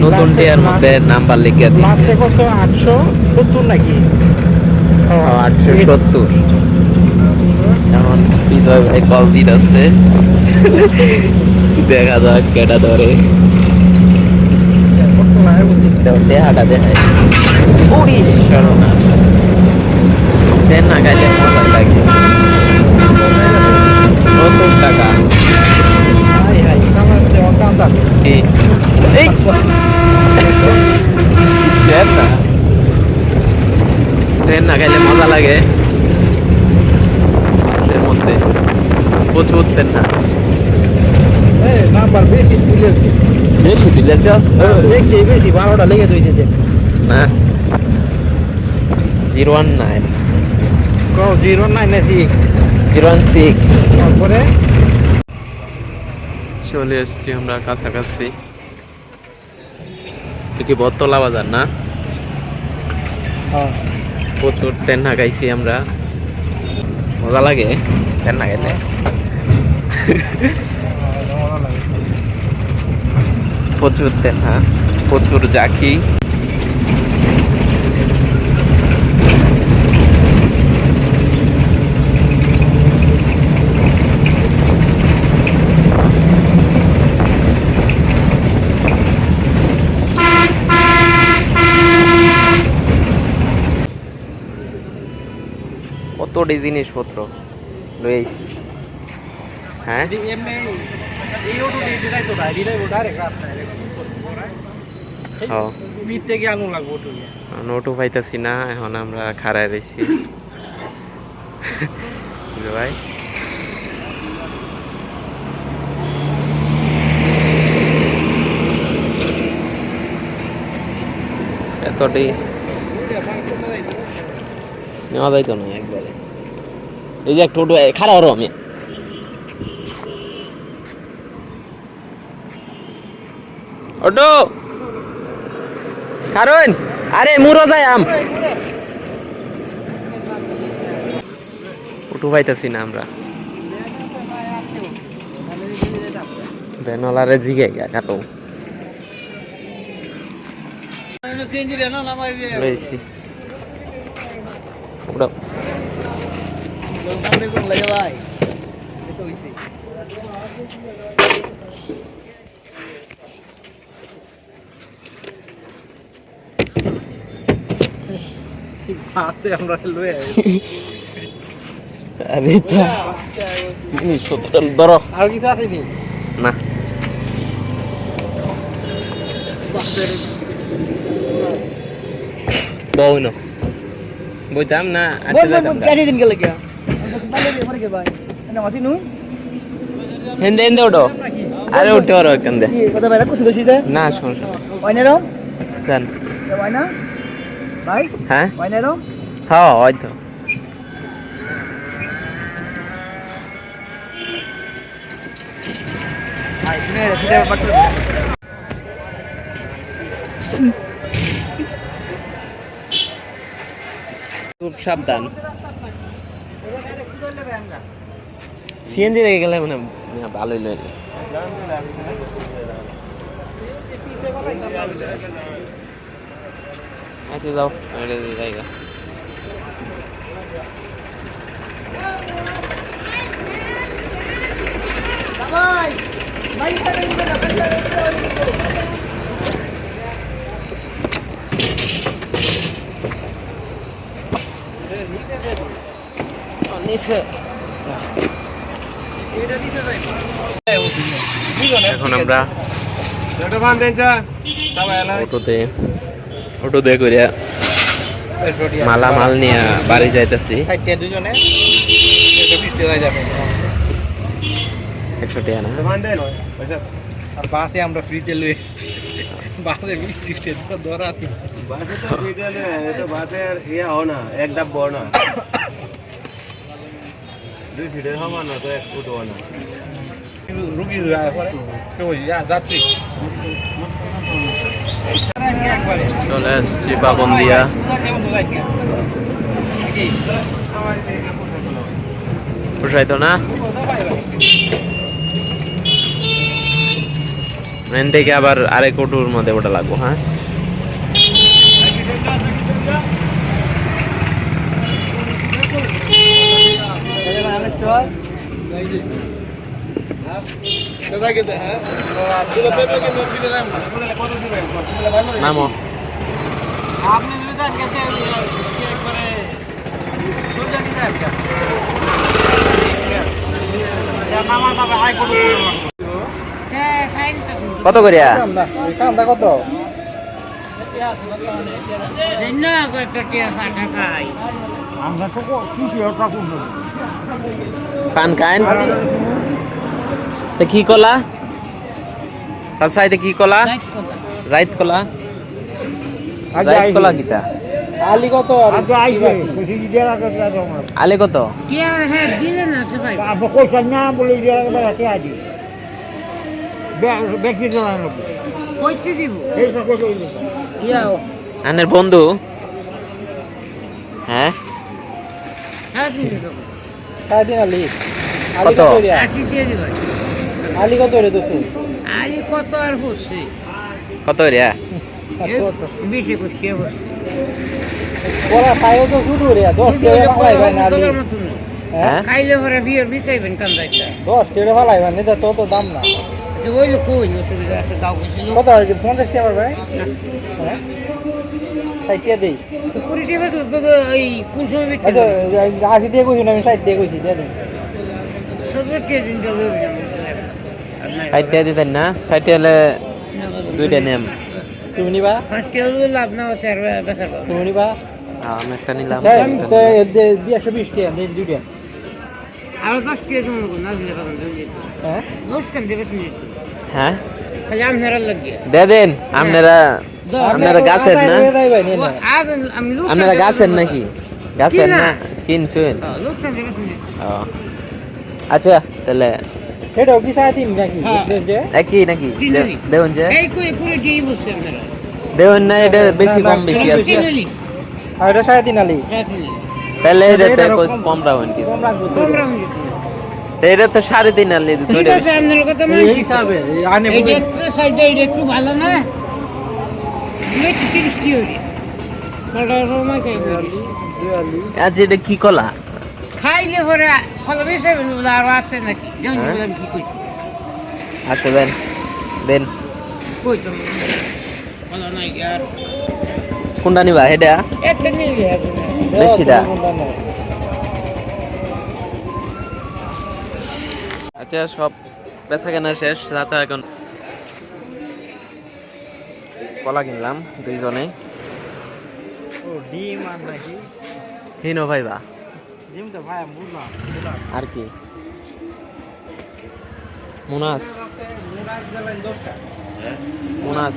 নতুন টিয়ার মধ্যে নাম্বার লিখে দিই। লাস্টে কত 870 নাকি? 870। এখন বিজয় ভাই কল দিতেছে, দেখা যাক কেটা ধরে। দেহাটা দেখায় উড়িস দেন না গাইলে মজা লাগে। নতুন টাকা কি এই দেন না, ট্রেন না খাইলে মজা লাগে। এর মধ্যে প্রচুর উঠতেন না, নাম্বার বেশি তুলেছি, বেশি দিলেন যাও দেখছি বেশি 12টা লেগে দিয়েছে যে না। 019 09 নাকি 016। তারপরে চলে এসছি আমরা কাছাকাছি। কি বটতলা বাজার না? প্রচুর ট্রেন হাঁকাইছি আমরা, মজা লাগে ট্রেন হাঁকাইলে। প্রচুর ট্রেন, হ্যাঁ প্রচুর জাকি। কতটি জিনিসপত্র লই আইছি। হ্যাঁ নোটও পাইতাছি না, এখন আমরা খাড়ায় রয়েছি। ভাই এতটি নেওয়া যাইতো না একবারে। এই যে একটু খারাপ হরো আমি ওটো কারণ আরে মুরো যায় আম উঠু পাইতাছি না আমরা। বেনলারে জিগে গা কাটো লইছি ওটা আমরা লয়ে আরে তা জিনিসপত্র ধরো আর কিছু আসেনি না। বউ না বইতাম না দিন গেলে কি ভাই না মাসি নু হেন্দে হেন্দে ওঠো, আরে উঠতে পারো এখান দিয়ে কথা ভাই কুছ বেশি দে না সমস্যা ওইনে দাও জান ওইনা ভাই হ্যাঁ ওইনে দাও হ্যাঁ হয়তো ভাই তুমি সেটা বাটু খুব সাবধান। সিএনজি দেখে গেলে মানে ভালোই লাগে। আচ্ছা যাও জায়গা ভাই ভাই নিচে এখন আমরা অটোতে করিয়া মালামাল নিয়ে বাড়ি যাইতেছি। 100 টাকা না আর বাসে আমরা ফ্রিতে লই বাসে 20 সিটে তো দরাতি বাসে তো ফ্রিতে লই এটা বাসে আর ইয়া হয় না এক ডাব বড় না 2 সিটের সমান না তো এক ফুট হয় না রুগী যায় পরে তো যাত্রী চলে আসছি বাগন্দিয়া। পোষাইতো না এখান থেকে আবার আরেক অটোর মধ্যে ওটা লাগবো। হ্যাঁ, নামো। আপনি যদি যান গেছে একবারে সোজা দিতে একটা নামা যাবে হাই কোর্ট কত করিয়া? কান্দা কত আমরা তো কি পান কাইন কি কলা সাইতে কি কলা? রাইত কলা। রাইত কলা কিতা? আলি কত আলে কত? আনের বন্ধু। হ্যাঁ, আলি কত? আলি কত রে তোর আরে কত আর হচ্ছে কত রিয়া? বেশি করছে ওরা খাইও তো শুরু রে 10 টাকা ফালাইবেন না আলি হ্যাঁ, খাইলে পরে বিয়ের বিচাইবেন কান্দাইটা 10 টাকা ফালাইবেন এটা তো দাম না ওই লোক কই অসুবিধা আছে কাউ গেছিল কত আর 50 টাকা পারবে হ্যাঁ সাইটিয়া দেই 20 টাকা তো এই কোন সময় বিক্রি আচ্ছা 80 টাকা কইছি না আমি 60 টাকা কইছি দিয়ে দিন 70 টাকা দিন যাবে ষাটটা দিতেন না? ষাটটা হলে দুইটা নেম। তুমি নিবা 5 টাকা লাভ না হচ্ছে আর বেকার তুমি নিবা আমি একটা নিলাম। তো 120 টাকা দেন দুইটা আর 10 টাকা জমা না দিলে পাবেন হ্যাঁ দশ কান দেবে তুমি হ্যাঁ, খালি আমনেরা লাগিয়ে দে দেন। আপনারা আপনারা গাছের না? আর আমি লোক আপনারা গাছের নাকি? গাছের না কিনছেন? লোক কান দেবে তুমি ও আচ্ছা, তাহলে এটাও কি সাথে নাকি একই নাকি? কিনালি। দেউন যে এই কই করে দিয়ে বসছে আপনারা দেউন না, এটা বেশি কম বেশি আছে। কিনালি আর এটা 3.5 আলি তাহলে এটা কম রাখুন কি? কম রাখবো তো কম রাখুন তো এটা তো 3.5 আনলে ঠিক দুইটা আছে আপনার কথা এই মানছি হিসাবে আনে এই যে সাইডে এটা একটু ভালো না এই 30 কি হইছে কলটা রোমা খাই আজ এটা কি কলা? খাইলে পরে কল বেশি আর আছে নাকি জানি বললাম কি কইছি আচ্ছা দেন দেন। কই তো বলো নাই यार কোনটা নিবা? এটা একটা নিয়ে হবে বেশিটা? আচ্ছা, সব বেচা কেনা শেষ। চাচা এখন কলা কিনলাম দুইজনে। ও ডিম আর নাকি হিনো ভাইবা ডিম তো ভাই বুঝলাম আর কি মুনাস মুনাস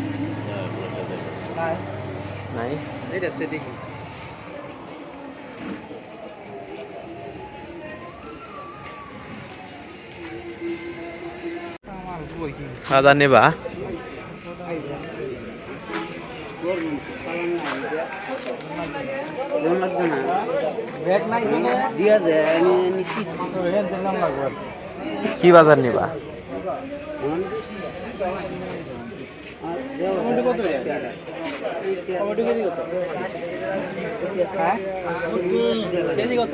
নাই। এইটাতে দেখি আমার বই কি খাজা নেবা? ব্যাগ নাই মানে দিয়া দে আমি নিছি তো হেন নাম লাগবে কি বাজার নিবা? টমেটো কত রে টমেটো কেজি কত হ্যাঁ কেজি কত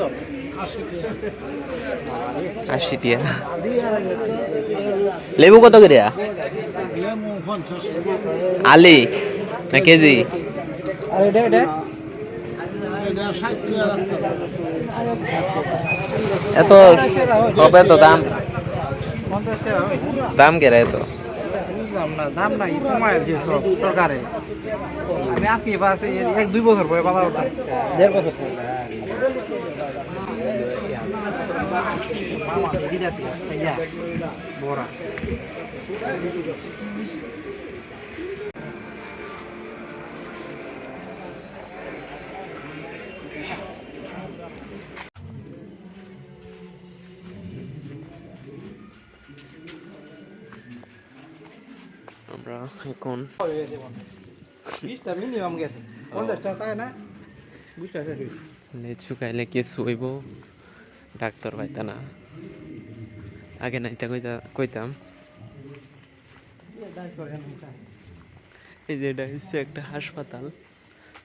80 টাকা। লেবু কত করিয়া? আলি না কেজি? আর এটা এত সব এত দাম? 50 টাকা হয় দাম কেরা এত? বুঝলাম না দাম নাই কমায় যে সব সরকারে আমি আজকে বাসে 1-2 বছর পরে বাজার উঠাই 1.5 বছর মামা বিদাতি ইয়া বড়া আমরা এখন 20টা মিনিমাম গেছে 50 টাকা না 20 টাকা লিচু খাইলে কিছু হইব, ডাক্তার পাইতা না। আগে নাইতা কইতাম। এই যে এটা হচ্ছে একটা হাসপাতাল,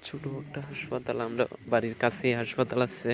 ছোট একটা হাসপাতাল, আমরা বাড়ির কাছেই হাসপাতাল আছে।